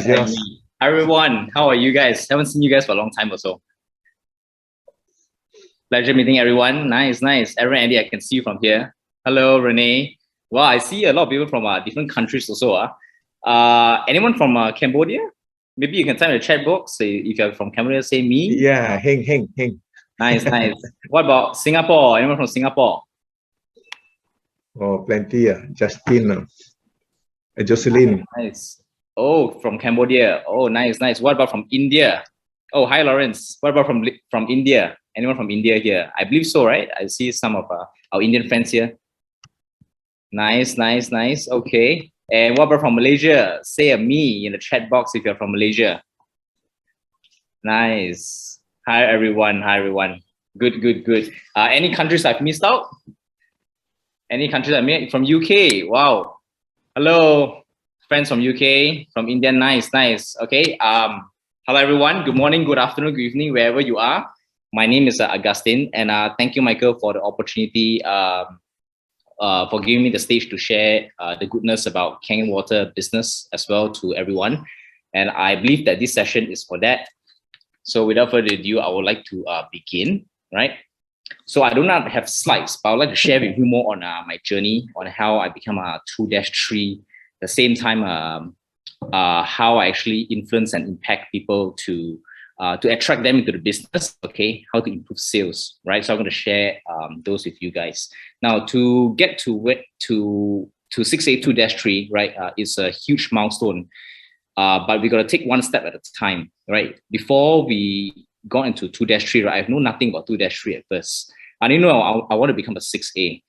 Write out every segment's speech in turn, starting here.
Yes. Hi everyone, how are you guys? Haven't seen you guys for a long time or so. Pleasure meeting everyone. Nice. Aaron, Andy, I can see you from here. Hello, Renee. Wow, I see a lot of people from different countries also. Anyone from Cambodia? Maybe you can type in the chat box. Say if you're from Cambodia, say me. Yeah, heng. Nice. What about Singapore? Anyone from Singapore? Oh, plenty. Justin, Jocelyn. Nice. Oh, from Cambodia. Oh, nice. What about from India? Oh, hi, Lawrence. What about from India? Anyone from India here? I believe so, right? I see some of our Indian friends here. Nice. Okay. And what about from Malaysia? Say a me in the chat box if you're from Malaysia. Nice. Hi, everyone. Good. Any countries I've missed out? Any countries I missed? From UK. Wow. Hello, friends from UK, from India. Nice. Okay. Hello, everyone. Good morning, good afternoon, good evening, wherever you are. My name is Agustin, and thank you, Michael, for the opportunity for giving me the stage to share the goodness about Kangen Water business as well to everyone. And I believe that this session is for that. So without further ado, I would like to begin, right? So I do not have slides, but I would like to share with you more on my journey on how I become a 2-3, the same time how I actually influence and impact people to attract them into the business, okay? How to improve sales, right? So I'm going to share those with you guys. Now, to get to 6A2-3, right, is a huge milestone, but we got to take one step at a time, right? Before we got into 2-3, right, I've known nothing about 2-3 at first. I didn't know I want to become a 6A.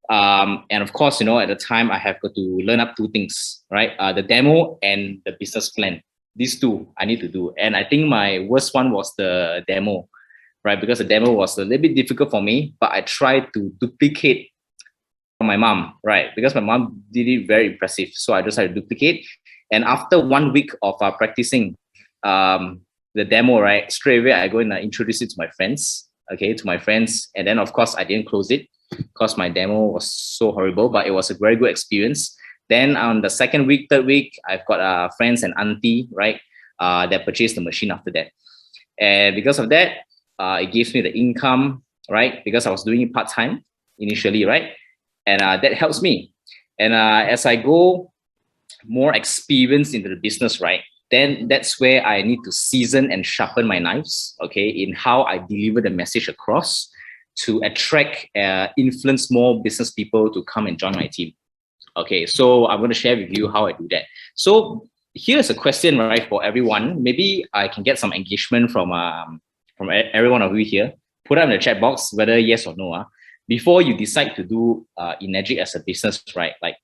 And of course, at the time I have got to learn up two things, right? The demo and the business plan. These two I need to do. And I think my worst one was the demo, right? Because the demo was a little bit difficult for me, but I tried to duplicate from my mom, right? Because my mom did it very impressive. So I just had to duplicate. And after 1 week of practicing the demo, right, straight away I go and introduce it to my friends, okay, and then of course I didn't close it because my demo was so horrible, but it was a very good experience. Then on the second week, third week, I've got friends and auntie, right, that purchased the machine after that, and because of that, it gives me the income, right, because I was doing it part-time initially, right, and that helps me. And as I go more experienced into the business, right, then that's where I need to season and sharpen my knives, okay, in how I deliver the message across to attract, influence more business people to come and join my team. Okay, so I'm going to share with you how I do that. So here's a question, right, for everyone. Maybe I can get some engagement from every one of you here. Put up in the chat box whether yes or no. Before you decide to do Energic as a business, right, like,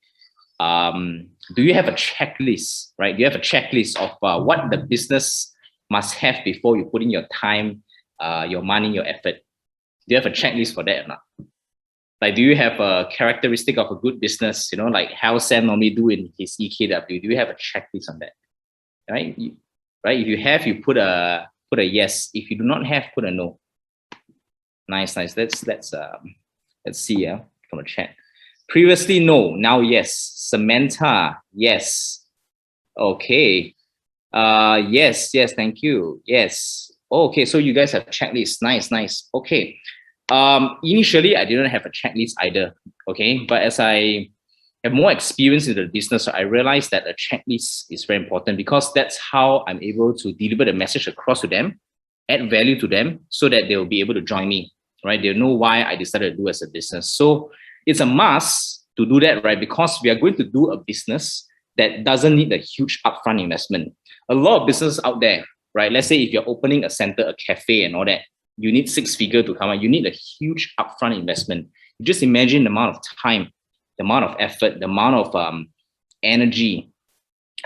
do you have a checklist, right? Do you have a checklist of what the business must have before you put in your time, your money, your effort? Do you have a checklist for that or not? Like, do you have a characteristic of a good business, like how Sam normally do in his EKW? Do you have a checklist on that? Right? Right? If you have, you put a yes. If you do not have, put a no. Nice. Let's see from the chat. Previously, no. Now, yes. Samantha, yes. Okay. Yes. Thank you. Yes. Okay. So you guys have checklists. Nice. Okay. Initially, I didn't have a checklist either. Okay. But as I have more experience in the business, I realized that a checklist is very important because that's how I'm able to deliver the message across to them, add value to them so that they'll be able to join me, right? They'll know why I decided to do as a business. So it's a must to do that, right? Because we are going to do a business that doesn't need a huge upfront investment. A lot of businesses out there, right? Let's say if you're opening a center, a cafe and all that, you need 6-figure to come out. You need a huge upfront investment. You just imagine the amount of time, the amount of effort, the amount of energy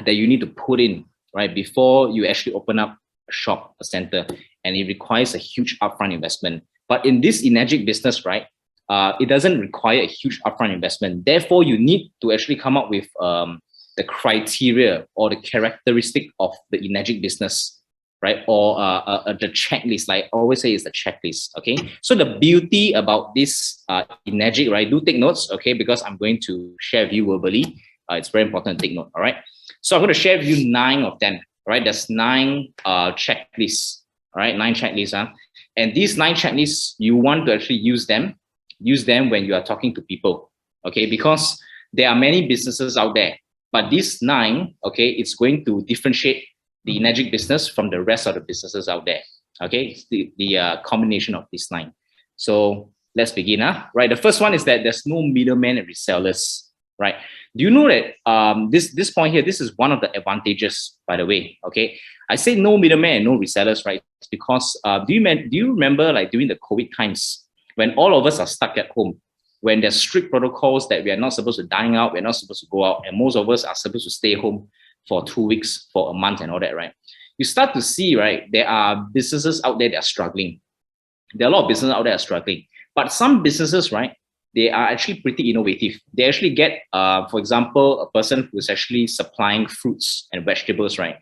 that you need to put in, right? Before you actually open up a shop, a center, and it requires a huge upfront investment. But in this Energic business, right, it doesn't require a huge upfront investment. Therefore, you need to actually come up with the criteria or the characteristic of the Energic business, right? Or the checklist, like I always say, is the checklist, okay? So the beauty about this Energic, right? Do take notes, okay? Because I'm going to share with you verbally. It's very important to take note, all right? So I'm going to share with you 9 of them. All right, there's 9 checklists. All right, 9 checklists. And these 9 checklists, you want to actually use them when you are talking to people. Okay, because there are many businesses out there, but these 9, okay, it's going to differentiate the Energic business from the rest of the businesses out there. Okay, it's the combination of these 9. So let's begin. Right, the first one is that there's no middlemen and resellers. Right, do you know that this point here, this is one of the advantages, by the way. Okay, I say no middlemen and no resellers, right? It's because do you remember, like, during the COVID times when all of us are stuck at home, when there's strict protocols that we are not supposed to dine out, we're not supposed to go out, and most of us are supposed to stay home for 2 weeks, for a month, and all that, right? You start to see, right, there are businesses out there that are struggling. There are a lot of businesses out there that are struggling, but some businesses, right, they are actually pretty innovative. They actually get, for example, a person who's actually supplying fruits and vegetables, right?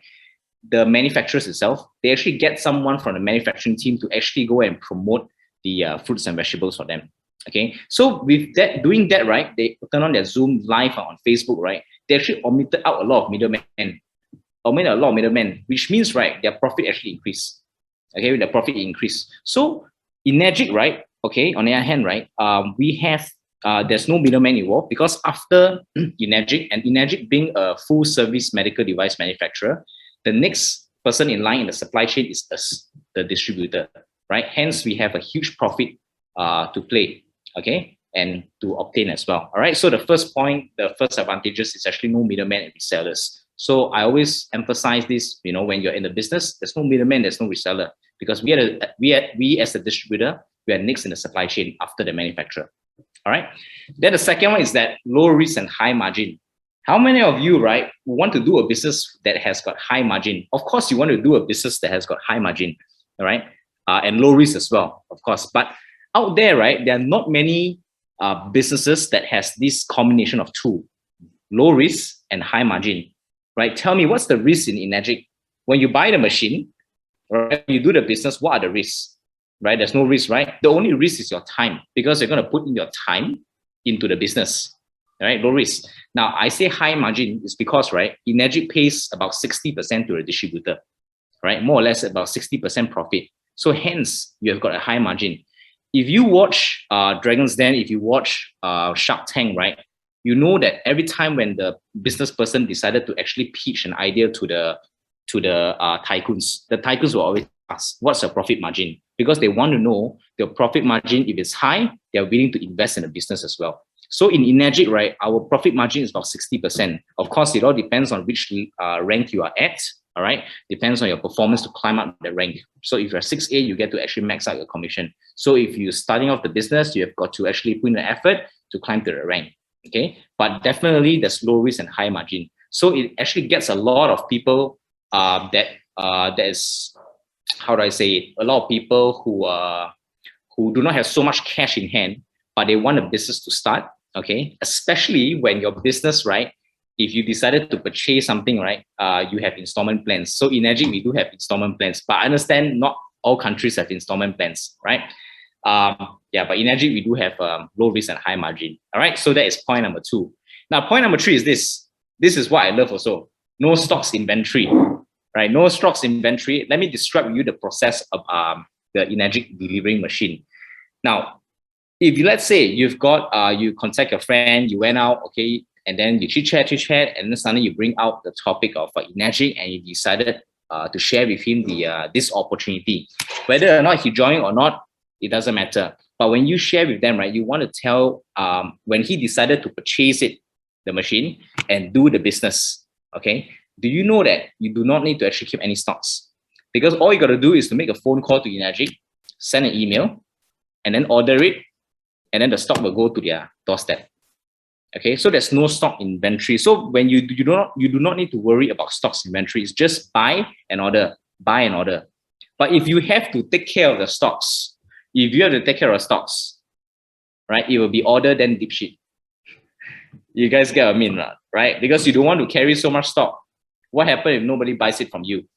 The manufacturers itself, they actually get someone from the manufacturing team to actually go and promote the fruits and vegetables for them. Okay, so with that, doing that, right, they turn on their Zoom live on Facebook, right? They actually omitted out a lot of middlemen, which means, right, their profit actually increased. Okay, the profit increase. So Energic, right? Okay, on the other hand, right, we have there's no middleman involved, because after Energic, and Energic being a full service medical device manufacturer, the next person in line in the supply chain is us, the distributor, right? Hence, we have a huge profit to play, okay, and to obtain as well. All right. So the first point, the first advantages is actually no middleman and resellers. So I always emphasize this. You know, when you're in the business, there's no middleman, there's no reseller, because we as a distributor, we are next in the supply chain after the manufacturer. All right. Then the second one is that low risk and high margin. How many of you, right, want to do a business that has got high margin? Of course, you want to do a business that has got high margin, all right, and low risk as well, of course. But out there, right, there are not many businesses that has this combination of two, low risk and high margin, right? Tell me, what's the risk in Energic? When you buy the machine, right, you do the business, what are the risks, right? There's no risk, right? The only risk is your time, because you're going to put in your time into the business. Right, low risk. Now, I say high margin is because, right, Energic pays about 60% to the distributor, right? More or less about 60% profit. So hence, you have got a high margin. If you watch Dragon's Den, if you watch Shark Tank, right, you know that every time when the business person decided to actually pitch an idea to the tycoons will always ask, what's your profit margin? Because they want to know their profit margin. If it's high, they're willing to invest in the business as well. So in Energic, right, our profit margin is about 60%. Of course, it all depends on which rank you are at, all right? Depends on your performance to climb up the rank. So if you're 6A, you get to actually max out your commission. So if you're starting off the business, you have got to actually put in the effort to climb to the rank, okay? But definitely there's low risk and high margin. So it actually gets a lot of people that is, how do I say it? A lot of people who do not have so much cash in hand, but they want a business to start. Okay, especially when your business, right, if you decided to purchase something, right, you have installment plans. So in Energic, we do have installment plans, but I understand not all countries have installment plans, right? Yeah, but in Energic, we do have low risk and high margin. All right, so that is point number 2. Now, point number 3 is this. This is what I love also. No stocks inventory, right? No stocks inventory. Let me describe to you the process of the Energic delivering machine. Now, if you, let's say you've got, you contact your friend, you went out, okay, and then you chit chat, and then suddenly you bring out the topic of Energic, and you decided to share with him this opportunity. Whether or not he joined or not, it doesn't matter. But when you share with them, right, you want to tell when he decided to purchase it, the machine, and do the business, okay? Do you know that you do not need to actually keep any stocks? Because all you got to do is to make a phone call to Energic, send an email, and then order it, and then the stock will go to their doorstep. Okay, so there's no stock inventory. So when you do not need to worry about stocks inventory. It's just buy and order. But if you have to take care of the stocks, right, it will be order then deep shit. You guys get what I mean, right? Because you don't want to carry so much stock. What happens if nobody buys it from you,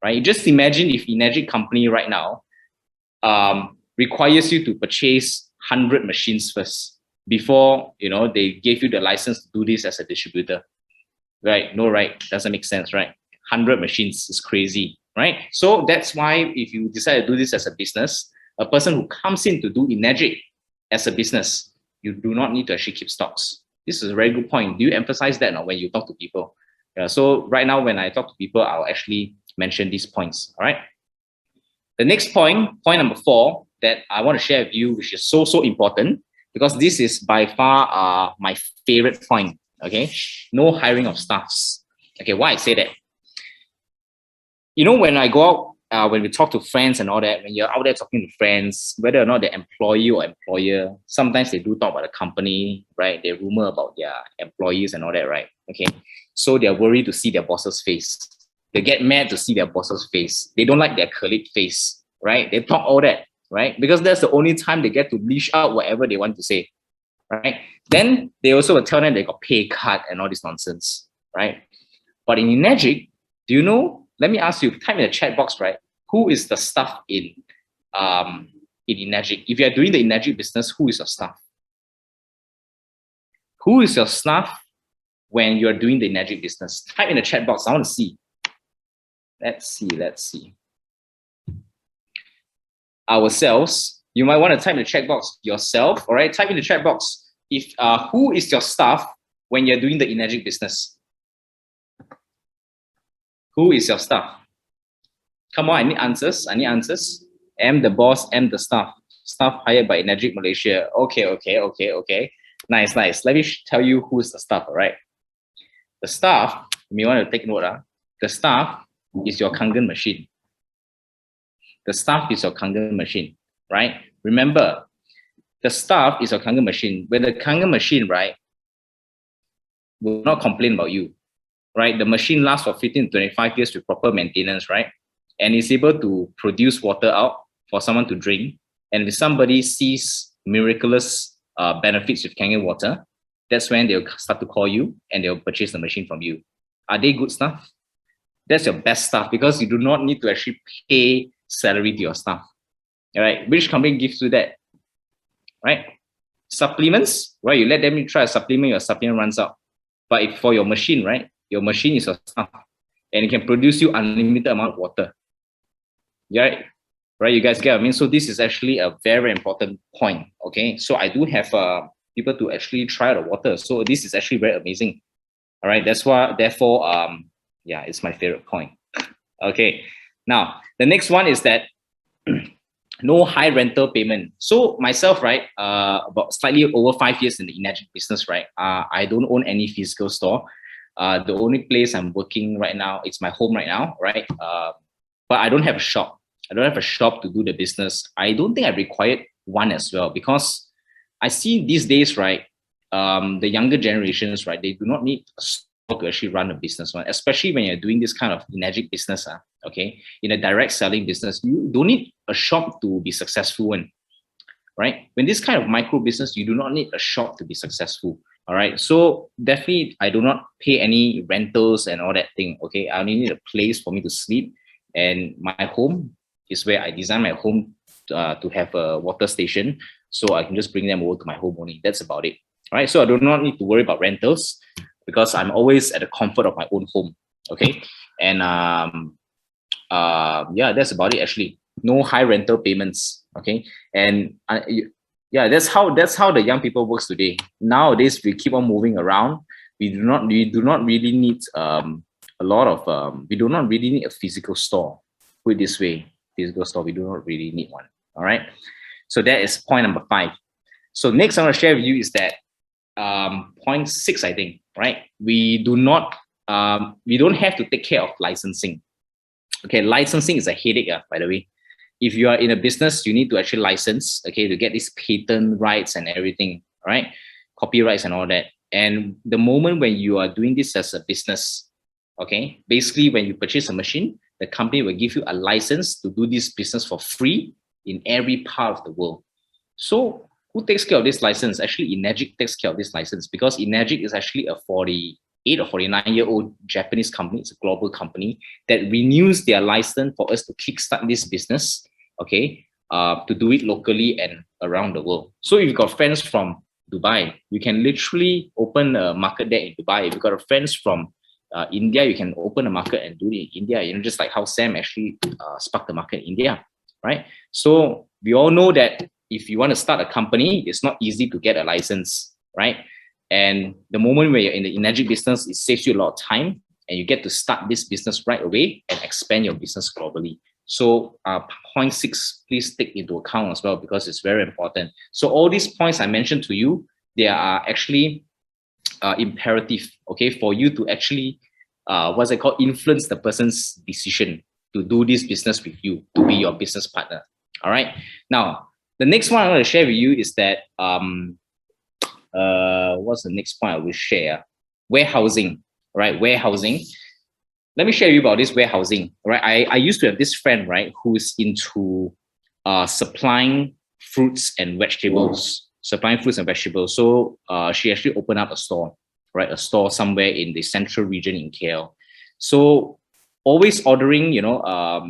right? You just imagine if Energic company right now requires you to purchase 100 machines first before, you know, they gave you the license to do this as a distributor. right? No, right? Doesn't make sense, right? 100 machines is crazy, right? So that's why if you decide to do this as a business, a person who comes in to do Enagic as a business, you do not need to actually keep stocks. This is a very good point. Do you emphasize that now when you talk to people? Yeah, so right now, when I talk to people, I'll actually mention these points, all right? The next point number 4, that I want to share with you, which is so important, because this is by far my favorite point, okay? No hiring of staffs. Okay, why I say that? You know, when I go out, when we talk to friends and all that, when you're out there talking to friends, whether or not they're employee or employer, sometimes they do talk about the company, right? They rumor about their employees and all that, right? Okay, so they're worried to see their boss's face. They get mad to see their boss's face. They don't like their colleague face, right? They talk all that, right? Because that's the only time they get to leash out whatever they want to say, right? Then they also will tell them they got pay cut and all this nonsense, right? But in Enagic, do you know? Let me ask you, type in the chat box, right? Who is the staff in Enagic? If you are doing the Enagic business, who is your staff? Who is your staff when you're doing the Enagic business? Type in the chat box. I want to see. Let's see. Ourselves. You might want to type in the chat box yourself. All right, type in the chat box. If who is your staff when you're doing the Enagic business? Who is your staff? Come on, I need answers. Am the boss, am the staff. Staff hired by Enagic Malaysia. Okay. Nice. Let me tell you who is the staff, all right? The staff, you may want to take note. The staff is your Kangen machine. The staff is your Kangen machine, right? Remember, the staff is your Kangen machine. When the Kangen machine, right, will not complain about you, right? The machine lasts for 15 to 25 years with proper maintenance, right? And is able to produce water out for someone to drink. And if somebody sees miraculous benefits with Kangen water, that's when they'll start to call you and they'll purchase the machine from you. Are they good staff? That's your best staff, because you do not need to actually pay salary to your staff. All right, which company gives you that? Right? Supplements, right? You let them try a supplement, your supplement runs out. But if for your machine, right? Your machine is your staff, and it can produce you unlimited amount of water. Yeah, right? You guys get what I mean? So this is actually a very important point. Okay, so I do have people to actually try the water. So this is actually very amazing. All right, that's why. Therefore, yeah, it's my favorite point. Okay, now the next one is that no high rental payment. So myself, right, about slightly over 5 years in the Enagic business, right? I don't own any physical store. The only place I'm working right now, it's my home right now, right? But I don't have a shop. I don't have a shop to do the business. I don't think I required one as well, because I see these days, right, the younger generations, right, they do not need a store to actually run a business, one, especially when you're doing this kind of Enagic business, okay? In a direct selling business, you don't need a shop to be successful, right? When this kind of micro business, you do not need a shop to be successful. All right, so definitely I do not pay any rentals and all that thing. Okay, I only need a place for me to sleep, and my home is where I design my home to have a water station, so I can just bring them over to my home only. That's about it. All right, so I do not need to worry about rentals because I'm always at the comfort of my own home. Okay, and yeah, that's about it actually. No high rental payments. Okay, and yeah, that's how the young people works today. Nowadays, we keep on moving around. We do not really need a lot of we do not really need a physical store. Put it this way, physical store, we do not really need one. All right. So that is point number 5. So next I'm going to share with you is that point 6, I think, right? We don't have to take care of licensing. Okay, licensing is a headache, by the way. If you are in a business, you need to actually license, okay, to get these patent rights and everything, right? Copyrights and all that. And the moment when you are doing this as a business, okay, basically when you purchase a machine, the company will give you a license to do this business for free in every part of the world. So who takes care of this license? Actually, Enagic takes care of this license, because Enagic is actually a 48 or 49-year-old Japanese company. It's a global company that renews their license for us to kickstart this business, okay, to do it locally and around the world. So if you've got friends from Dubai, you can literally open a market there in Dubai. If you've got friends from India, you can open a market and do it in India, you know, just like how Sam actually sparked the market in India, right? So we all know that if you want to start a company, it's not easy to get a license, right? And the moment where you're in the energy business, it saves you a lot of time and you get to start this business right away and expand your business globally. So point 6, please take into account as well, because it's very important. So all these points I mentioned to you, they are actually imperative, okay, for you to actually, what's it called, influence the person's decision to do this business with you, to be your business partner. All right. Now, the next one I want to share with you is that, what's the next point I will share? Warehousing, right? Warehousing. Let me share with you about this warehousing, right? I used to have this friend, right, who's into supplying fruits and vegetables, So she actually opened up a store, right? A store somewhere in the central region in KL. So always ordering, you know,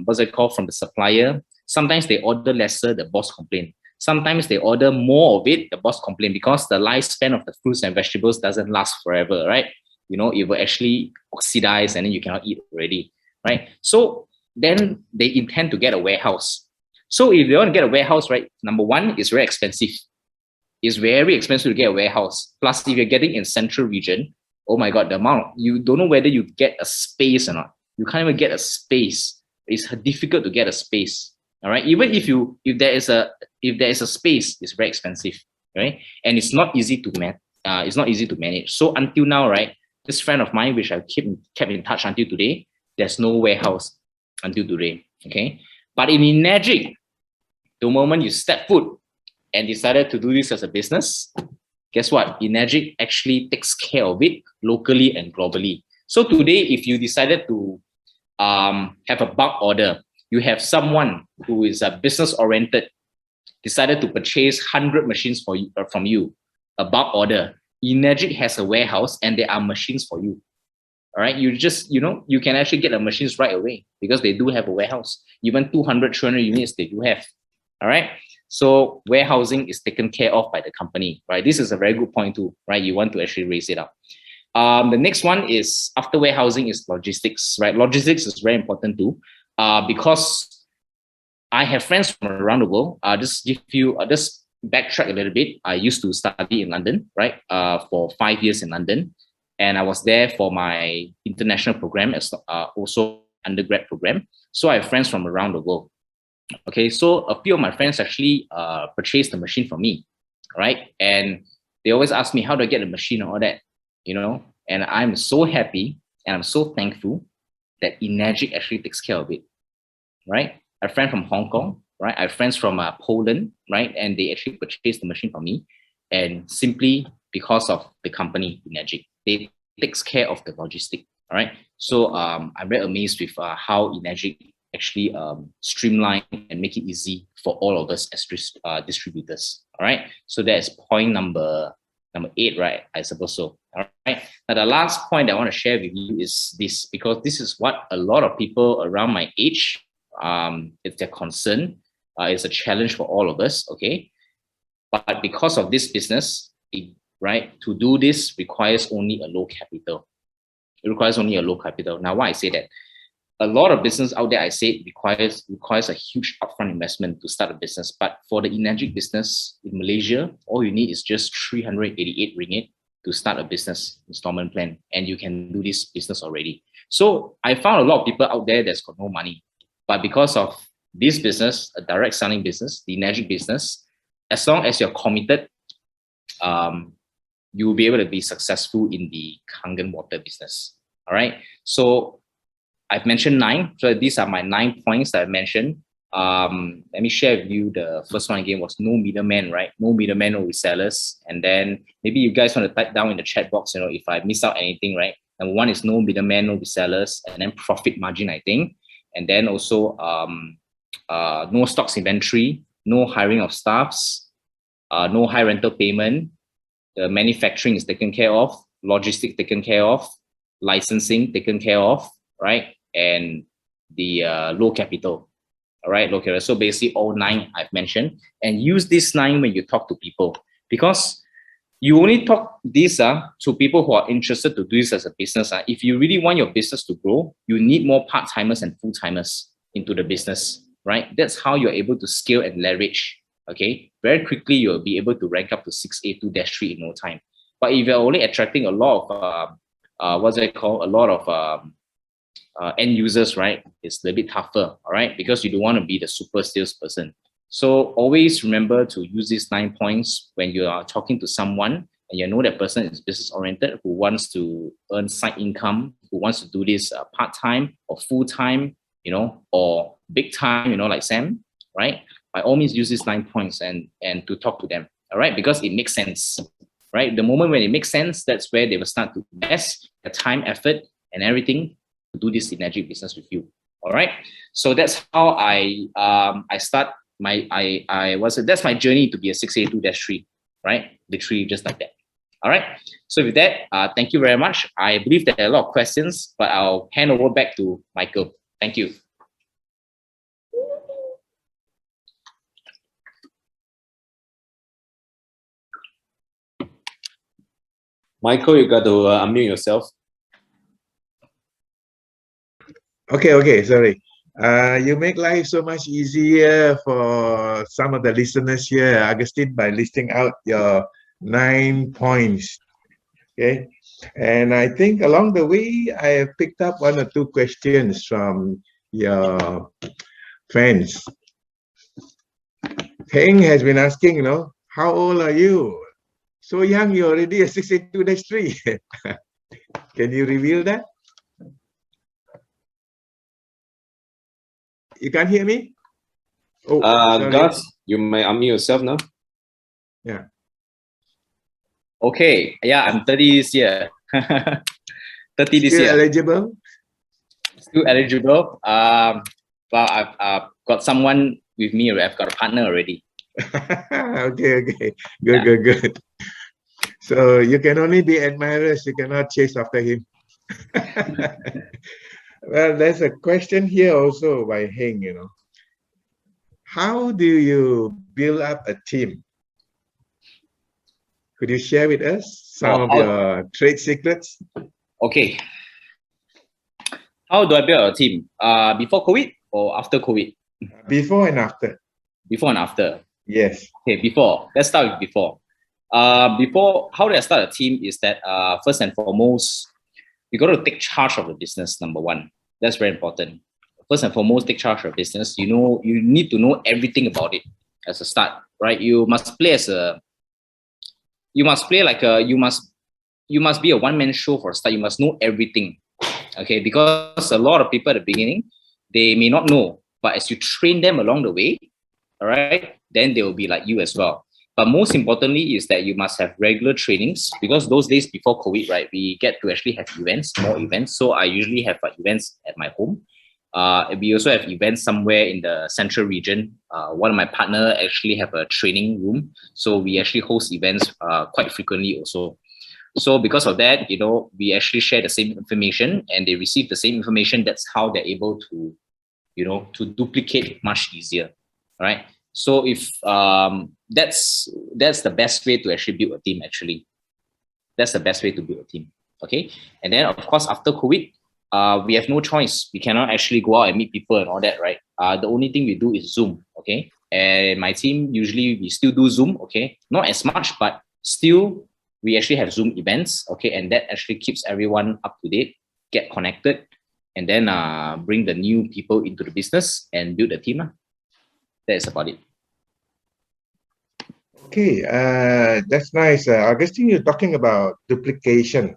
what's it called, from the supplier. Sometimes they order lesser, the boss complain. Sometimes they order more of it, the boss complain, because the lifespan of the fruits and vegetables doesn't last forever, right? You know, it will actually oxidize and then you cannot eat already, right? So then they intend to get a warehouse. So if they want to get a warehouse, right, number one, it's very expensive. It's very expensive to get a warehouse. Plus, if you're getting in central region, oh my God, the amount, you don't know whether you get a space or not. You can't even get a space. It's difficult to get a space. All right. Even if there is a space, it's very expensive, right? And it's not easy to manage. So until now, right, this friend of mine, which I kept in touch until today, there's no warehouse until today. Okay. But in Enagic, the moment you step foot and decided to do this as a business, guess what? Enagic actually takes care of it locally and globally. So today, if you decided to have a bulk order, you have someone who is business oriented, decided to purchase 100 machines from you, a bulk order. Enagic has a warehouse and there are machines for you. All right, you just, you know, you can actually get the machines right away because they do have a warehouse. Even 200, 300 units they do have. All right. So warehousing is taken care of by the company, right? This is a very good point too, right? You want to actually raise it up. The next one is, after warehousing, is logistics, right? Logistics is very important too, because I have friends from around the world. Just backtrack a little bit. I used to study in London, right? For 5 years in London, and I was there for my international program as also undergrad program. So I have friends from around the world. Okay, so a few of my friends actually purchased the machine from me, right? And they always ask me, how do I get the machine and all that, you know? And I'm so happy and I'm so thankful that Enagic actually takes care of it, right? A friend from Hong Kong, right? I have friends from Poland, right? And they actually purchased the machine from me, and simply because of the company Enagic, they takes care of the logistic, all right? So I'm very amazed with how Enagic actually streamline and make it easy for all of us as distributors. All right. So that's point number 8, right? I suppose so. All right. Now the last point I want to share with you is this, because this is what a lot of people around my age, it's their concern. It's a challenge for all of us. Okay. But because of this business, right, to do this requires only a low capital. It requires only a low capital. Now, why I say that? A lot of business out there, I say, requires a huge upfront investment to start a business. But for the Enagic business in Malaysia, all you need is just 388 ringgit to start a business installment plan, and you can do this business already. So I found a lot of people out there that's got no money, but because of this business, a direct selling business, the Enagic business, as long as you're committed, you will be able to be successful in the Kangen water business. All right. So I've mentioned 9. So these are my 9 points that I mentioned. Let me share with you. The first one again was no middleman, right? No middleman, no resellers. And then maybe you guys want to type down in the chat box, you know, if I miss out anything, right? Number 1 is no middleman, no resellers, and then profit margin, I think. And then also no stocks inventory, no hiring of staffs, no high rental payment. The manufacturing is taken care of, logistics taken care of, licensing taken care of, right? And the low capital, all right, low capital. So basically all 9 I've mentioned, and use this 9 when you talk to people, because You only talk this to people who are interested to do this as a business. If you really want your business to grow, you need more part-timers and full-timers into the business, right? That's how you're able to scale and leverage. Okay, very quickly you'll be able to rank up to 6A2-3 in no time. But if you're only attracting a lot of what's it called, a lot of end users, right? It's a little bit tougher, all right, because you don't want to be the super salesperson. So always remember to use these 9 points when you are talking to someone and you know that person is business oriented, who wants to earn side income, who wants to do this part-time or full-time, you know, or big time, you know, like Sam, right? By all means, use these 9 points and to talk to them, all right? Because it makes sense, right? The moment when it makes sense, that's where they will start to invest their time, effort, and everything to do this synergic business with you, all right? So that's how I start my that's my journey to be a 6A2-3, right? Literally just like that. All right. So with that, thank you very much. I believe there are a lot of questions, but I'll hand over back to Michael. Thank you. Michael, you got to unmute yourself. Okay, sorry. You make life so much easier for some of the listeners here, Agustin, by listing out your 9 points. Okay, and I think along the way, I have picked up 1 or 2 questions from your friends. Heng has been asking, you know, how old are you? So young, you're already a 6A2-3. Can you reveal that? You can't hear me? Oh, sorry. Gus, you may unmute yourself now. Yeah. Okay. Yeah, I'm 30 this year. 30 this Still year. eligible? Still eligible. Well, I've got someone with me. I've got a partner already. Okay. Good. So you can only be admirers. You cannot chase after him. Well, there's a question here also by Heng, you know. How do you build up a team? Could you share with us some of your trade secrets? Okay. How do I build a team? Before COVID or after COVID? Before and after. Before and after. Yes. Okay, before. Let's start with before. Before, how do I start a team is that first and foremost, you got to take charge of the business, number 1. That's very important. First and foremost, take charge of business. You know, you need to know everything about it as a start, right? You must play you must be a one-man show for a start. You must know everything, okay? Because a lot of people at the beginning, they may not know, but as you train them along the way, all right, then they will be like you as well. But most importantly is that you must have regular trainings, because those days before COVID, right, we get to actually have events, more events. So I usually have events at my home. We also have events somewhere in the central region. One of my partner actually have a training room. So we actually host events quite frequently also. So because of that, you know, we actually share the same information and they receive the same information. That's how they're able to, you know, to duplicate much easier, right? So if that's the best way to actually build a team. Actually, that's the best way to build a team. Okay, and then of course after COVID, we have no choice. We cannot actually go out and meet people and all that, right? The only thing we do is Zoom. Okay, and my team usually we still do Zoom. Okay, not as much, but still we actually have Zoom events. Okay, and that actually keeps everyone up to date, get connected, and then bring the new people into the business and build a team. That's about it. Okay, that's nice. Augustine, you're talking about duplication.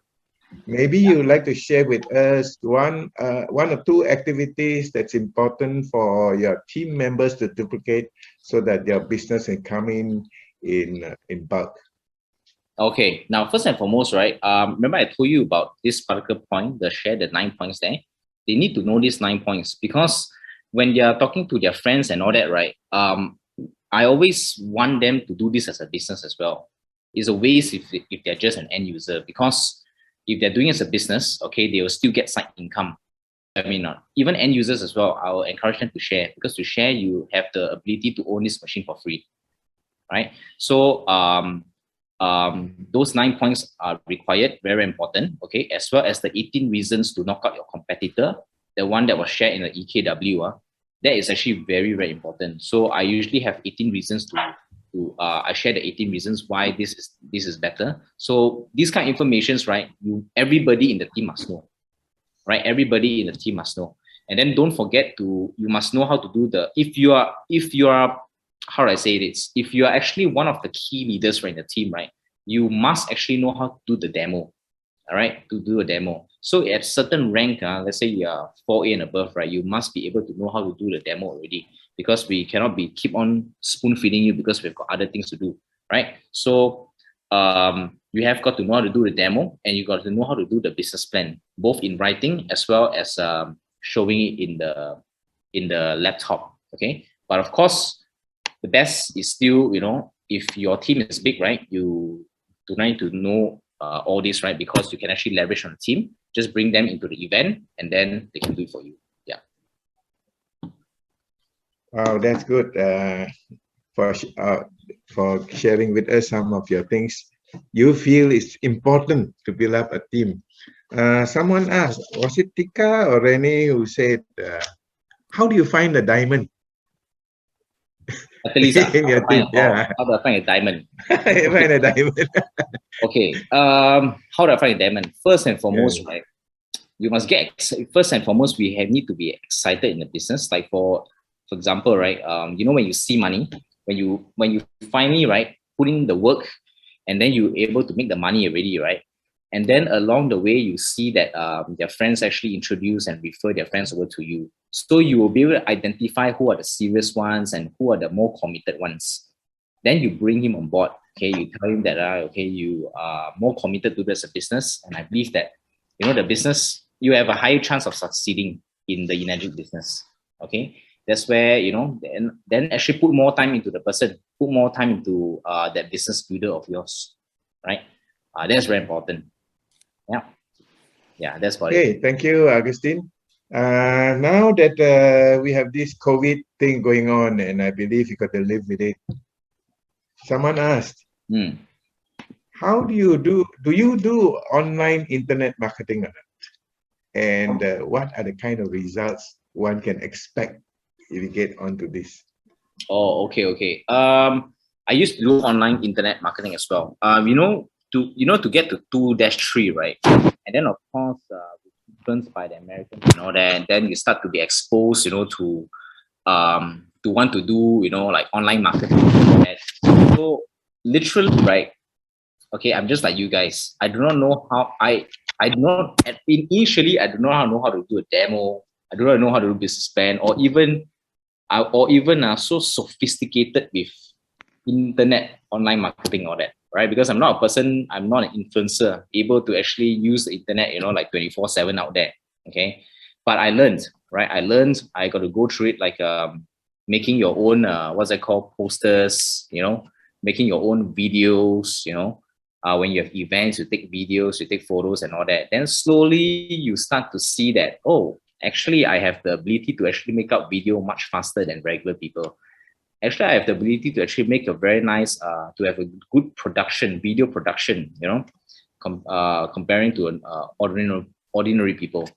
Maybe you would like to share with us one or 2 activities that's important for your team members to duplicate so that their business can come in bulk. Okay, now first and foremost, right? Remember I told you about this particular point, the 9 points there. They need to know these 9 points, because when they are talking to their friends and all that, right? I always want them to do this as a business as well. It's a waste if they're just an end user, because if they're doing it as a business, okay, they will still get side income. I mean, even end users as well, I will encourage them to share, because to share, you have the ability to own this machine for free, right? So those 9 points are required, very important, okay, as well as the 18 reasons to knock out your competitor, the one that was shared in the EKW, that is actually very, very important. So I usually have 18 reasons I share the 18 reasons why this is better. So these kind of informations, right, everybody in the team must know, right? Everybody in the team must know. And then don't forget you must know how to do if you are, how do I say this? If you are actually one of the key leaders right in the team, right, you must actually know how to do the demo, all right, to do a demo. So at certain rank, let's say you are 4A and above, right, you must be able to know how to do the demo already, because we cannot keep on spoon feeding you because we've got other things to do, right? So you have got to know how to do the demo, and you got to know how to do the business plan, both in writing as well as showing it in the laptop, okay? But of course, the best is still, if your team is big, right, you do not need to know all this, right, because you can actually leverage on the team. Just bring them into the event, and then they can do it for you. Yeah. Wow, that's good for sharing with us some of your things you feel it's important to build up a team. Someone asked, was it Tika or Renee who said, how do you find a diamond in your team? Yeah. How do I find a diamond? Find a diamond. Okay. How do I find a diamond? First and foremost, right, you must first and foremost, we need to be excited in the business. Like for example, right, when you see money, when you finally, right, put in the work, and then you're able to make the money already, right? And then along the way, you see that their friends actually introduce and refer their friends over to you. So you will be able to identify who are the serious ones and who are the more committed ones. Then you bring him on board. Okay, you tell him that okay, you are more committed to this business, and I believe that the business, you have a higher chance of succeeding in the energy business. Okay, that's where then actually put more time into the person, put more time into that business builder of yours, right? That's very important. Yeah, that's about it. Okay, thank you, Agustin. Now that we have this COVID thing going on, and I believe you got to live with it. Someone asked, how do you do online internet marketing or not? And what are the kind of results one can expect if you get onto this? Oh, okay. I used to do online internet marketing as well. To get to 2-3, right? And then of course, influenced by the Americans and all that, and then you start to be exposed, to want to do, like online marketing. So literally, right? Okay, I'm just like you guys. I do not know how initially I do not know how to do a demo. I do not know how to do business plan, or even so sophisticated with internet online marketing or that, right? Because I'm not a person, I'm not an influencer able to actually use the internet, like 24/7 out there. Okay, but I learned, right? I got to go through it, like making your own what's it called, posters, making your own videos, when you have events, you take videos, you take photos and all that. Then slowly you start to see that, oh, actually I have the ability to actually make up video much faster than regular people. Actually, I have the ability to actually make a very nice, to have a good production, video production, comparing to an ordinary people,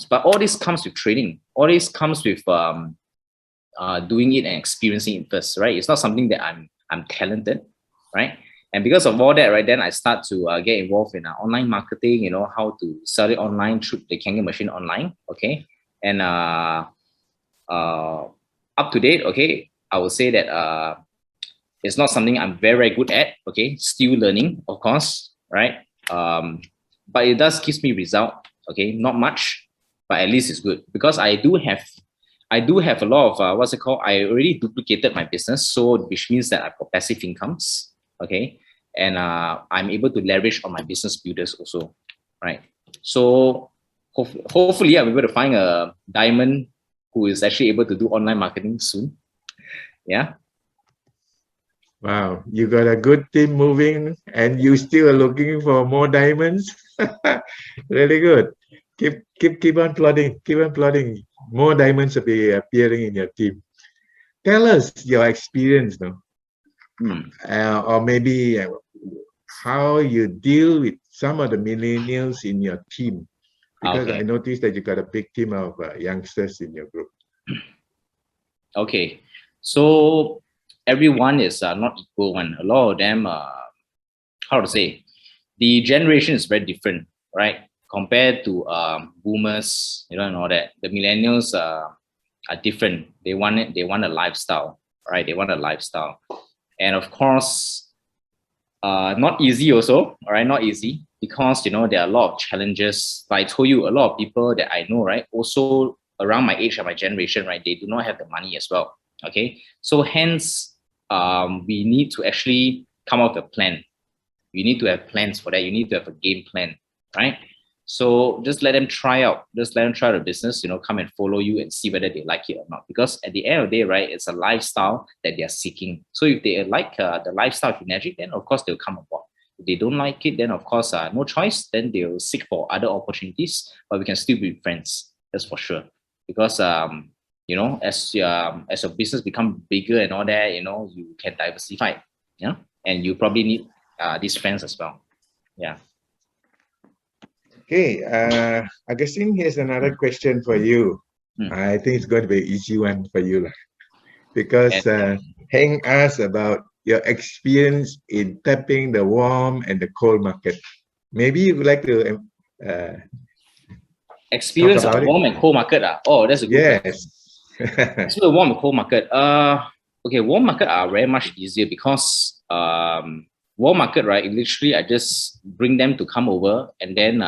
But all this comes with training. All this comes with doing it and experiencing it first, right? It's not something that I'm talented, right? And because of all that, right, then I start to get involved in online marketing, how to sell it online through the Kangen machine online, okay? And up to date, okay, I would say that it's not something I'm very, very good at, okay? Still learning, of course, right? But it does give me result, okay? Not much, but at least it's good, because I do have a lot of what's it called? I already duplicated my business, so which means that I've got passive incomes, okay, and I'm able to leverage on my business builders also, right? So hopefully I'm able to find a diamond who is actually able to do online marketing soon. Yeah. Wow, you got a good team moving, and you still are looking for more diamonds. Really good. Keep on plodding. Keep on plodding. More diamonds will be appearing in your team. Tell us your experience, no? Or maybe how you deal with some of the millennials in your team, because Okay. I noticed that you got a big team of youngsters in your group. Okay. So everyone is not equal one. A lot of them, how to say, the generation is very different, right? Compared to boomers, and all that. The millennials are different. They want it. They want a lifestyle, right? They want a lifestyle, and of course, not easy also. All right, not easy because there are a lot of challenges. But I told you, a lot of people that I know, right, also around my age and my generation, right, they do not have the money as well. Okay, so hence, we need to actually come up with a plan. You need to have plans for that. You need to have a game plan, right? So just let them try out. Just let them try the business, come and follow you and see whether they like it or not. Because at the end of the day, right, it's a lifestyle that they're seeking. So if they like the lifestyle of Magic, then of course they'll come aboard. If they don't like it, then of course, no choice. Then they'll seek for other opportunities, but we can still be friends. That's for sure. Because as your business become bigger and all that, you can diversify, and you probably need these friends as well. Yeah. Okay, Augustine, here's another question for you. Hmm. I think it's going to be an easy one for you, because Heng asked about your experience in tapping the warm and the cold market. Maybe you would like to experience talk of about it? warm and cold market. Oh, that's a good question. Yes. So the warm and cold market. Okay, warm market are very much easier because warm market, right? Literally, I just bring them to come over, and then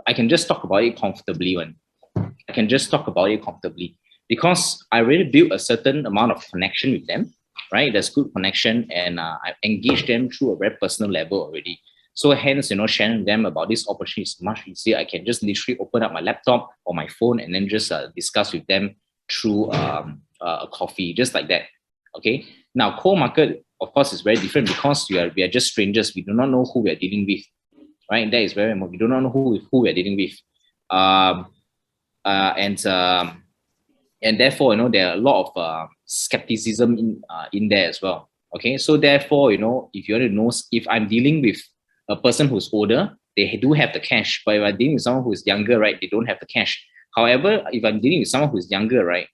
I can just talk about it comfortably. I can just talk about it comfortably because I already built a certain amount of connection with them, right? There's good connection, and I've engaged them through a very personal level already. So hence, sharing them about this opportunity is much easier. I can just literally open up my laptop or my phone and then just discuss with them through a coffee, just like that. Okay. Now, cold market, of course, is very different because we are just strangers. We do not know who we are dealing with, right? That is very important. We do not know who we are dealing with, and therefore, there are a lot of skepticism in there as well. Okay, so therefore, if you want to know, if I'm dealing with a person who's older, they do have the cash. But if I'm dealing with someone who's younger, right, they don't have the cash. However, if I'm dealing with someone who's younger, right,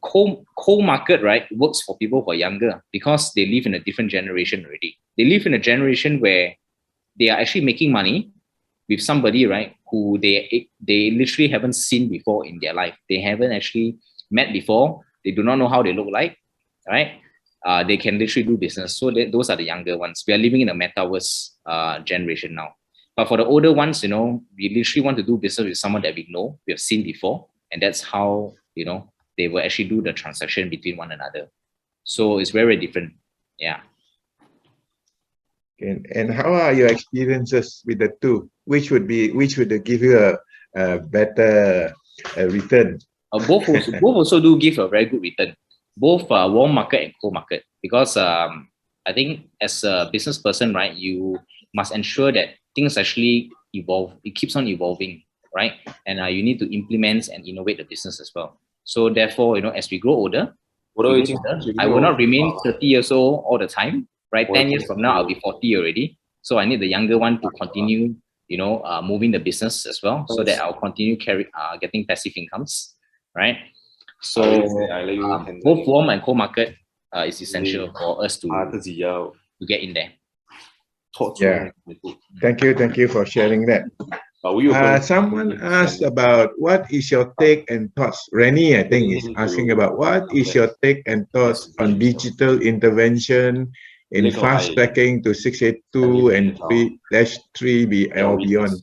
cold market, right, works for people who are younger because they live in a different generation already. They live in a generation where they are actually making money with somebody, right, who they literally haven't seen before in their life. They haven't actually met before. They do not know how they look like, right? They can literally do business. So those are the younger ones. We are living in a metaverse generation now. But for the older ones, we literally want to do business with someone that we know, we have seen before, and that's how they will actually do the transaction between one another. So it's very, very different. Yeah. And how are your experiences with the two? Which would give you a better return? Both also do give a very good return. Both warm market and cold market, because I think as a business person, right, you must ensure that things actually evolve. It keeps on evolving, right? And you need to implement and innovate the business as well. So therefore, as we grow older, I will not remain 30 years old all the time, right? 10 years from now, I'll be 40 already. So I need the younger one to continue, moving the business as well, so that I'll continue getting passive incomes, right? So both warm and cold market is essential for us to get in there. Yeah. Thank you for sharing that. Someone asked about what is your take and thoughts. Rennie, I think, is asking about what is your take and thoughts on digital intervention in fast tracking to 6A2 and 3-3 or beyond.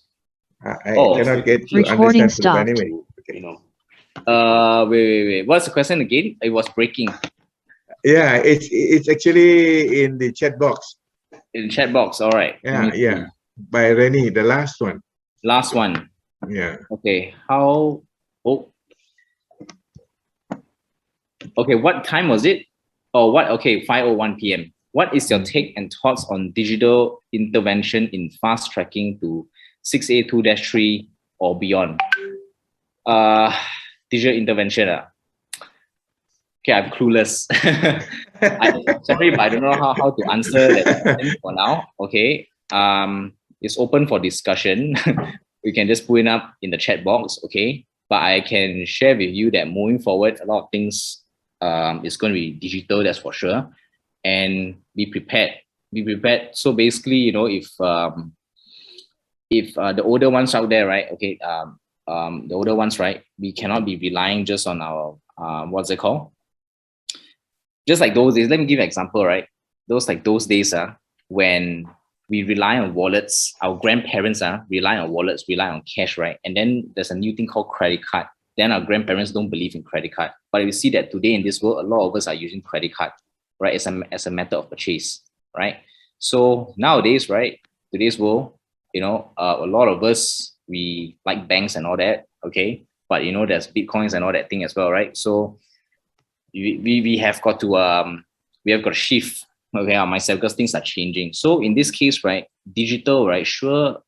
I cannot get to understand it anyway. Okay. Wait. What's the question again? It was breaking. Yeah, it's actually in the chat box. In the chat box, all right. Yeah. By Rennie, the last one. Last one. Yeah. Okay. Okay, what time was it? Oh, what? Okay, 5:01 p.m. What is your take and thoughts on digital intervention in fast tracking to 6A2-3 or beyond? Digital intervention. Okay, I'm clueless. Sorry, but I don't know how to answer that question for now. Okay. It's open for discussion. We can just put it up in the chat box. Okay. But I can share with you that moving forward, a lot of things is going to be digital, that's for sure. And be prepared. Be prepared. So basically, you know, if the older ones out there, right? Okay. The older ones, right? We cannot be relying just on our what's it called? Just like those days, let me give you an example, right? Those days when we rely on wallets, our grandparents rely on wallets, rely on cash, right? And then there's a new thing called credit card. Then our grandparents don't believe in credit card. But you see that today in this world, a lot of us are using credit card, right? As a method of purchase, right? So nowadays, right, today's world, you know, a lot of us, we like banks and all that, okay? But you know, there's Bitcoins and all that thing as well, right? So we have got to shift, okay, our mindset, because things are changing. So in this case, right, digital, right, surely,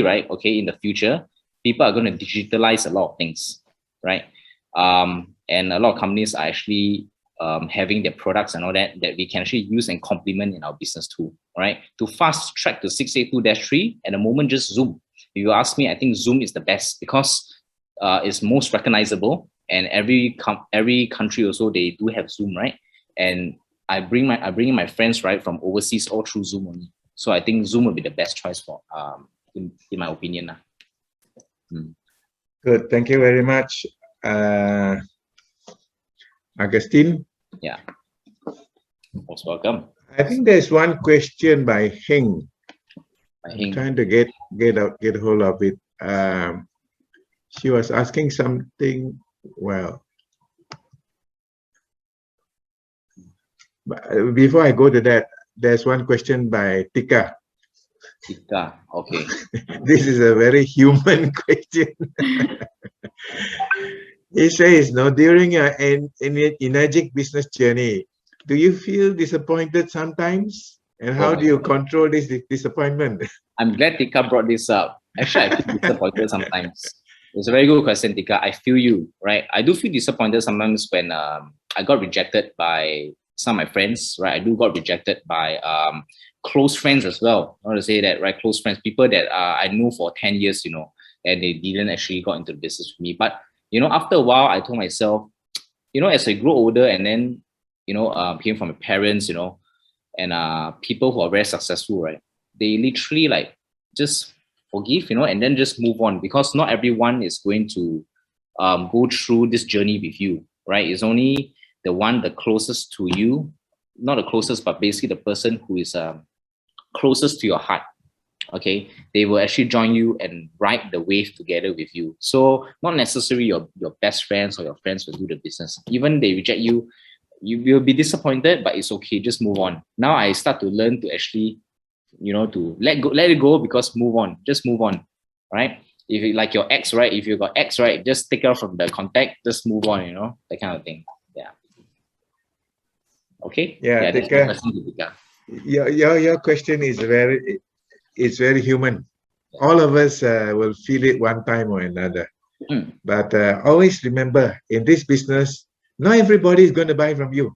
right, okay, in the future, people are going to digitalize a lot of things, right? And a lot of companies are actually having their products and all that we can actually use and complement in our business too, right? To fast track to 6A2-3, at the moment, just Zoom. If you ask me, I think Zoom is the best because it's most recognizable, and every country also, they do have Zoom, right? And I bring in my friends, right, from overseas, all through Zoom only. So I think Zoom will be the best choice for in my opinion. Good, thank you very much, Agustin. Yeah, most welcome. I think there's one question by Heng. I'm trying to get hold of it. She was asking something. Well, before I go to that, there's one question by Tika. Tika, okay. This is a very human question. He says, "No, during your energetic business journey, do you feel disappointed sometimes? And how do you control this disappointment?" I'm glad Tika brought this up. Actually, I feel disappointed sometimes. It's a very good question, Tika. I feel you, right? I do feel disappointed sometimes when I got rejected by some of my friends, right? I do got rejected by close friends as well. I want to say that, right? Close friends, people that I knew for 10 years, you know, and they didn't actually got into the business with me. But, you know, after a while, I told myself, you know, as I grow older and then, you know, came from my parents, you know, and people who are very successful, right? They literally like just forgive, you know, and then just move on, because not everyone is going to go through this journey with you, right? It's only the one the closest to you, not the closest, but basically the person who is closest to your heart. Okay, they will actually join you and ride the wave together with you. So not necessarily your best friends or your friends will do the business. Even they reject you, you will be disappointed, but it's okay, just move on. Now I start to learn to actually, you know, to let it go, because move on, just move on, right? If you like your ex, right, if you got ex, right, just take out from the contact, just move on, you know, that kind of thing. Yeah. Okay. Yeah, Tika, your question is very human. All of us will feel it one time or another. But always remember, in this business, not everybody is going to buy from you.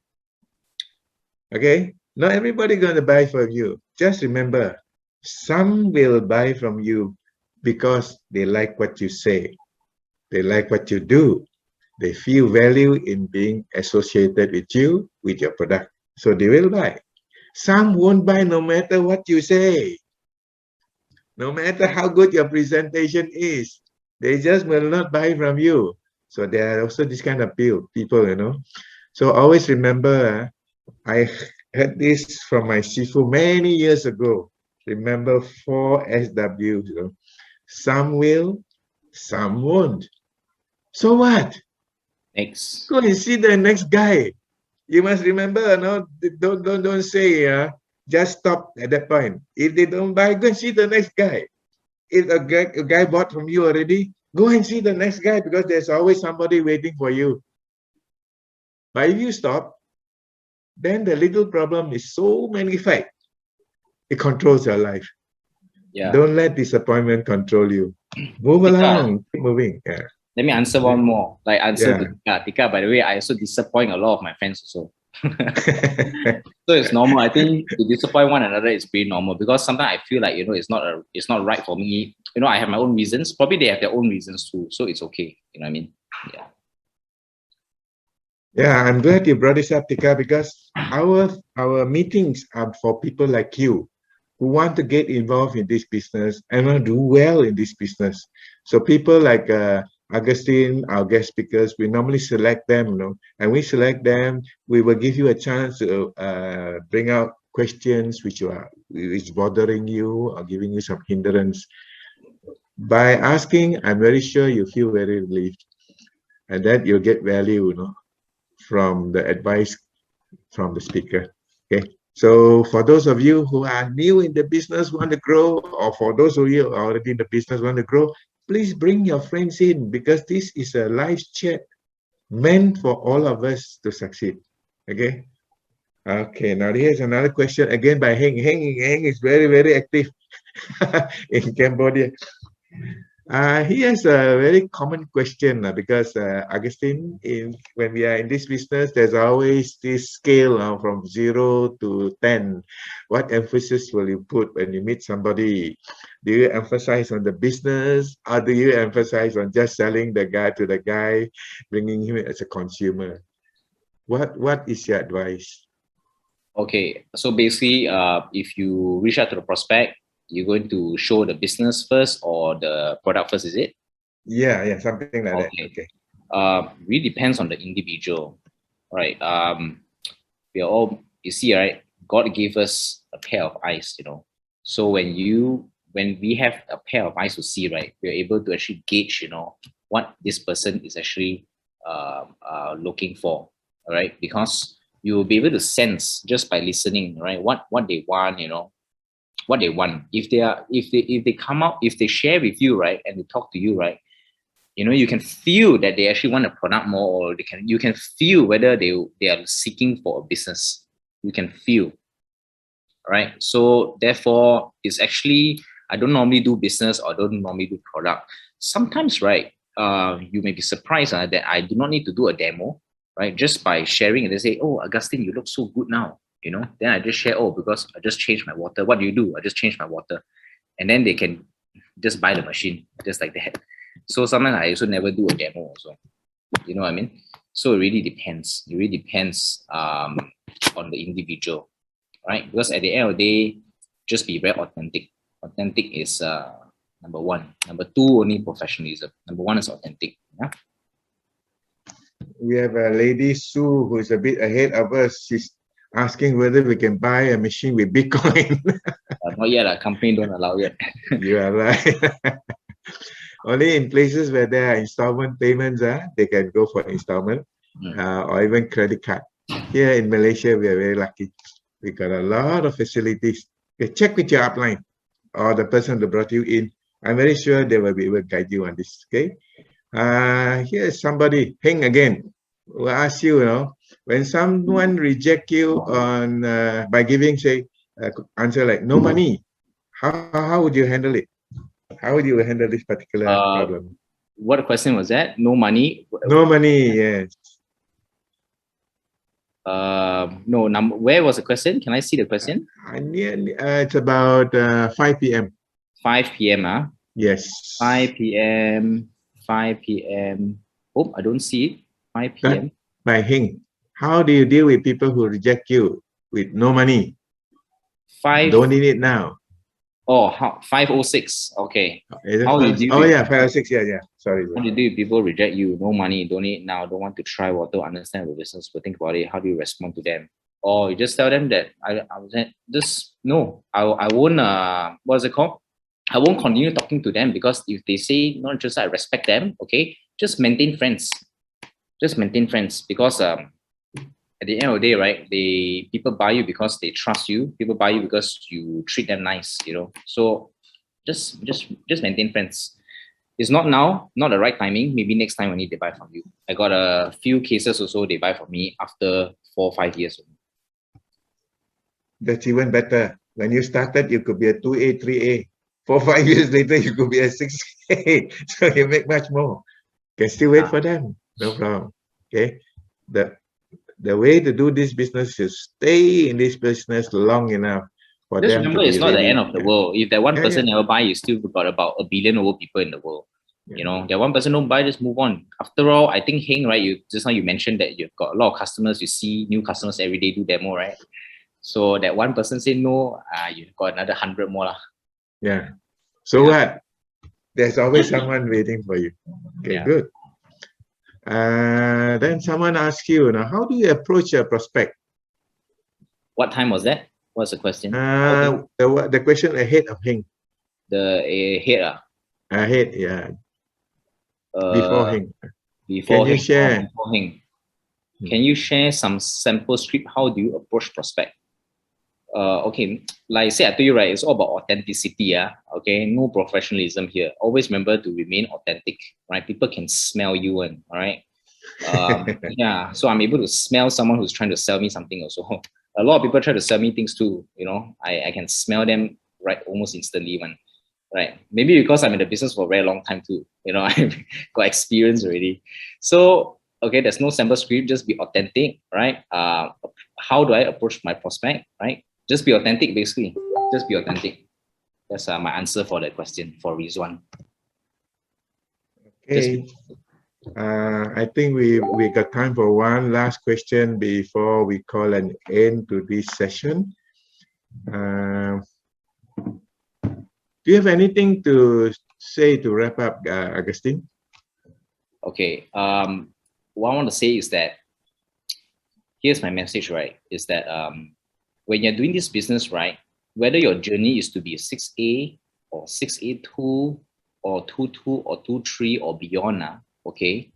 Okay? Not everybody is going to buy from you. Just remember, some will buy from you because they like what you say. They like what you do. They feel value in being associated with you, with your product. So they will buy. Some won't buy no matter what you say. No matter how good your presentation is. They just will not buy from you. So there are also this kind of people, you know. So always remember, I heard this from my Sifu many years ago. Remember 4 SWs. You know? Some will, some won't. So what? Next. Go and see the next guy. You must remember, no, don't say just stop at that point. If they don't buy, go and see the next guy. If a guy bought from you already, go and see the next guy, because there's always somebody waiting for you. But if you stop, then the little problem is so magnified. It controls your life. Yeah. Don't let disappointment control you. Move along, keep moving. Yeah. Let me answer one more. Like answer to Yeah. Tika. Tika, by the way, I also disappoint a lot of my friends also. So it's normal. I think to disappoint one another is pretty normal because sometimes I feel like it's not right for me. I have my own reasons. Probably they have their own reasons too. So it's okay. You know what I mean? Yeah. Yeah, I'm glad you brought this up, Tika, because our meetings are for people like you who want to get involved in this business and want to do well in this business. So people like Augustine, our guest speakers, we normally select them, and we select them. We will give you a chance to bring out questions which is bothering you or giving you some hindrance. By asking, I'm very sure you feel very relieved, and that you'll get value, from the advice from the speaker. Okay. So for those of you who are new in the business, want to grow, or for those of you who are already in the business, want to grow, please bring your friends in because this is a live chat meant for all of us to succeed. Okay. Okay. Now here's another question again by Heng. Heng is very, very active in Cambodia. He has a very common question because Augustine, when we are in this business, there's always this scale from 0 to 10. What emphasis will you put when you meet somebody? Do you emphasize on the business, or do you emphasize on just selling the guy to the guy, bringing him as a consumer? What is your advice? Okay. So basically, if you reach out to the prospect, you're going to show the business first or the product first, is it? Yeah, something like that. Okay. Okay. Really depends on the individual, right? We are all, you see, right? God gave us a pair of eyes, So when we have a pair of eyes to see, right, we're able to actually gauge, what this person is actually looking for, all right? Because you will be able to sense just by listening, right? What they want, what they want. If they come out, if they share with you, right, and they talk to you, right, you can feel that they actually want a product more, or you can feel whether they are seeking for a business. You can feel, right? So therefore, it's actually, I don't normally do business or don't normally do product. Sometimes, right, you may be surprised that I do not need to do a demo, right? Just by sharing, and they say, "Oh, Augustine, you look so good now." Then I just share, "Oh, because I just changed my water." What do you do? I just changed my water, and then they can just buy the machine just like that. So sometimes I also never do a demo also. You know what I mean? So it really depends. It really depends on the individual, right? Because at the end of the day, just be very authentic. Authentic is number one. Number two, only professionalism. Number one is authentic. Yeah. We have a lady, Sue, who is a bit ahead of us. She's asking whether we can buy a machine with Bitcoin. Not yet. Company don't allow yet. You are right. Only in places where there are installment payments, they can go for installment or even credit card. Here in Malaysia, we are very lucky. We got a lot of facilities. Okay, check with your upline or the person that brought you in. I'm very sure they will be able to guide you on this. Okay. Here's somebody, Heng again, will ask you, when someone reject you on by giving, say, answer like no money, how would you handle it? How would you handle this particular problem? What question was that? No money? No money, yes. No, where was the question? Can I see the question? It's about 5 p.m. 5 p.m. Yes. 5 p.m. 5 p.m. Oh, I don't see it. 5 p.m. By Heng. How do you deal with people who reject you with no money? Don't need it now. Oh, 506. Okay. How do you deal with 506. Yeah. Sorry. How do you deal with people reject you? No money, don't need now, don't want to try or don't understand the business, but think about it. How do you respond to them? Or you just tell them that I won't what's it called? I won't continue talking to them because if they say not interested, I respect them. Okay, just maintain friends. Just maintain friends because at the end of the day, right? People buy you because they trust you. People buy you because you treat them nice. So just maintain friends. It's not now, not the right timing. Maybe next time when they buy from you. I got a few cases also they buy from me after 4 or 5 years. That's even better. When you started, you could be a 2A, 3A. 4 or 5 years later, you could be a 6A. So you make much more. Can still wait for them. No problem. Okay. The way to do this business is stay in this business long enough for Just them to remember, be it's not the ready. end of the world. If that one Yeah, person yeah. never buy, you still got about 1 billion over people in the world. Yeah. You know, that one person don't buy, just move on. After all, I think Heng, right? You just now you mentioned that you've got a lot of customers. You see new customers every day do demo, right? So that one person say no, you've got another 100 more lah. Yeah. So Yeah. what? There's always someone waiting for you. Okay, Yeah. good. Then someone asks you, now, how do you approach a prospect? What time was that? What's the question? How do The question ahead of him. the head Ahead, yeah. Before him. before Can you Heng, share? before Heng. Can you share some sample script? How do you approach prospect? Okay, like I said, I told you, right, it's all about authenticity. Yeah. Okay, no professionalism here. Always remember to remain authentic, right? People can smell you, and all right. Yeah, so I'm able to smell someone who's trying to sell me something also. A lot of people try to sell me things too, you know. I can smell them right almost instantly when, right? Maybe because I'm in the business for a very long time too, you know, I've got experience already. So, okay, there's no sample script, just be authentic, right? How do I approach my prospect, right? Just be authentic, basically. Just be authentic. That's my answer for that question for Rizwan. Okay. I think we got time for one last question before we call an end to this session. Do you have anything to say to wrap up, Agustin? Okay. What I want to say is that here's my message, right? Is that when you're doing this business, right, whether your journey is to be a 6A or 6A2 or 2-2 or 2-3 or beyond, okay,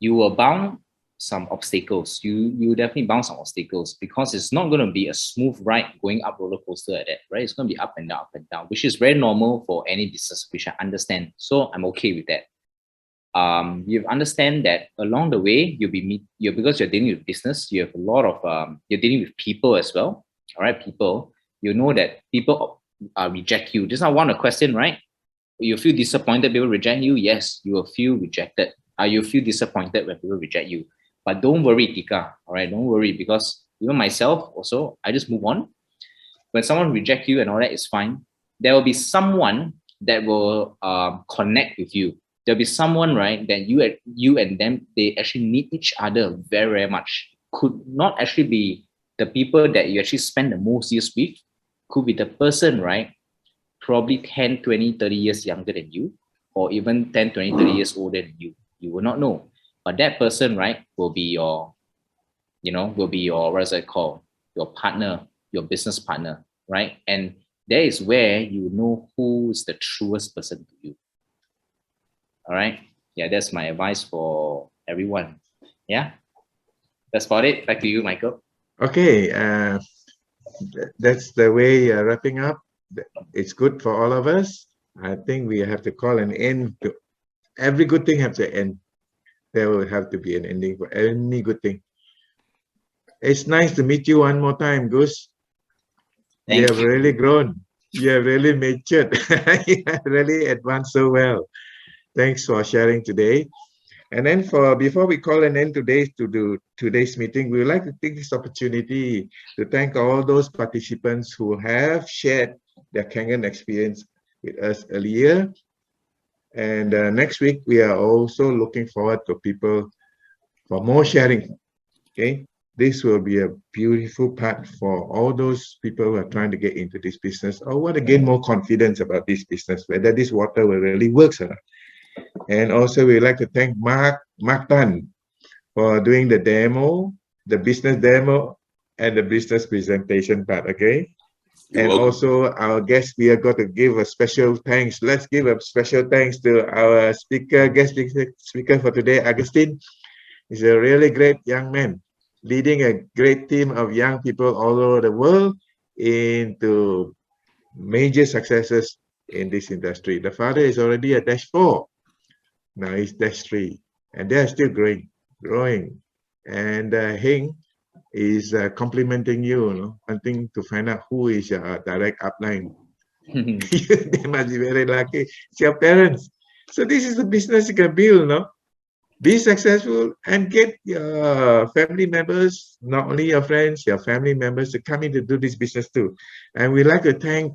you will bound some obstacles. You definitely bound some obstacles because it's not going to be a smooth ride going up roller coaster like that, right? It's going to be up and down, which is very normal for any business, which I understand. So I'm okay with that. You understand that along the way because you're dealing with business, you have a lot of you're dealing with people as well. All right, people. You know that people reject you. This is not one question, right? You feel disappointed people reject you. Yes, you will feel rejected. You feel disappointed when people reject you. But don't worry, Tika. All right, don't worry, because even myself also, I just move on. When someone reject you and all that is fine. There will be someone that will connect with you. There'll be someone, right, that you and them, they actually need each other very, very much. Could not actually be the people that you actually spend the most years with. Could be the person, right, probably 10, 20, 30 years younger than you, or even 10, 20, 30 years older than you. You will not know. But that person, right, will be your, what is it called? Your partner, your business partner, right? And there is where you know who is the truest person to you. All right. Yeah, that's my advice for everyone. Yeah. That's about it. Back to you, Michael. Okay. That's the way wrapping up. It's good for all of us. I think we have to call an end to every good thing have to end. There will have to be an ending for any good thing. It's nice to meet you one more time, Gus. You have really grown. You have really matured. You have really advanced so well. Thanks for sharing today. And then before we call an end to today's meeting, we would like to take this opportunity to thank all those participants who have shared their Kangen experience with us earlier. And next week, we are also looking forward to people for more sharing. Okay, this will be a beautiful part for all those people who are trying to get into this business or want to gain more confidence about this business, whether this water will really works or not. And also, we'd like to thank Mark Tan for doing the demo, the business demo, and the business presentation part. Okay. You're And welcome. also our guest, we are going to give a special thanks. Let's give a special thanks to our guest speaker for today, Agustin. He's a really great young man, leading a great team of young people all over the world into major successes in this industry. The father is already at -4. Now he's -3. And they're still growing. And Heng is complimenting you, wanting to find out who is your direct upline. They must be very lucky. It's your parents. So this is the business you can build, no? Be successful and get your family members, not only your friends, your family members to come in to do this business too. And we like to thank